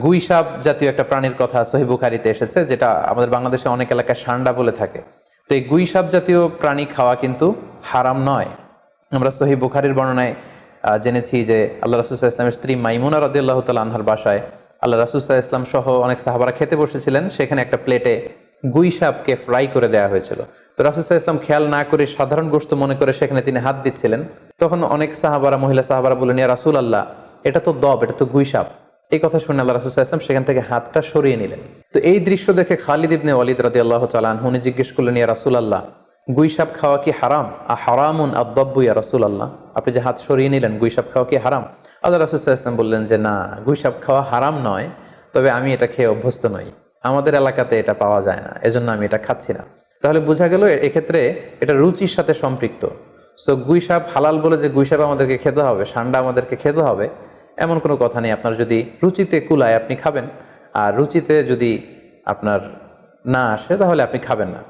গুই সাপ জাতীয় একটা প্রাণীর কথা সহিহ বুখারীতে এসেছে, যেটা আমাদের বাংলাদেশে অনেক এলাকায় সান্ডা বলে থাকে। তো এই গুই সাপ জাতীয় প্রাণী খাওয়া কিন্তু হারাম নয়। আমরা সহিহ বুখারীর বর্ণনায় জেনেছি যে আল্লাহ রাসূল সাল্লাল্লাহু আলাইহি ওয়াসাল্লামের স্ত্রী মাইমুনা রাদিয়াল্লাহু তাআলা আনহার বাসায় আল্লাহ রাসূল সাল্লাল্লাহু আলাইহি ওয়াসাল্লাম সহ অনেক সাহাবারা খেতে বসেছিলেন। সেখানে একটা প্লেটে গুই সাপকে ফ্রাই করে দেওয়া হয়েছিল। তো রাসূল সাল্লাল্লাহু আলাইহি ওয়াসাল্লাম খেয়াল না করে সাধারণ গোশত মনে করে সেখানে তিনি হাত দিচ্ছিলেন। তখন অনেক সাহাবারা, মহিলা সাহাবারা বললেন, ইয়া রাসূলুল্লাহ, এটা তো দব, এটা তো গুই সাপ। এই কথা শুনে আল্লাহ রাসূল সাল্লাল্লাহু আলাইহি ওয়াসাল্লাম সেখান থেকে হাতটা সরিয়ে নিলেন। তো এই দৃশ্য দেখে খালিদ ইবনে ওয়ালিদ রাদিয়াল্লাহু তাআলা আনহু উনি জিজ্ঞেস করলেন, ইয়া রাসূলুল্লাহ, গুই সাপ খাওয়া কি হারাম? হারামুন আদ-দাব্বু ইয়া রাসূলুল্লাহ, আপনি যে হাত সরিয়ে নিলেন, গুই সাপ খাওয়া কি হারাম? আল্লাহ রাসূল সাল্লাল্লাহু আলাইহি ওয়াসাল্লাম বললেন যে না, গুই সাপ খাওয়া হারাম নয়, তবে আমি এটা খেয়ে অভ্যস্ত নই, আমাদের এলাকাতে এটা পাওয়া যায় না, এজন্য আমি এটা খাচ্ছি না। তাহলে বোঝা গেল এক্ষেত্রে এটা রুচির সাথে সম্পৃক্ত। সো গুই সাপ হালাল বলে যে গুই সাপ আমাদেরকে খেতে হবে, সান্ডা আমাদেরকে খেতে হবে, এমন কোনো কথা নেই। আপনার যদি রুচিতে কুলায় আপনি খাবেন, আর রুচিতে যদি আপনার না আসে তাহলে আপনি খাবেন না।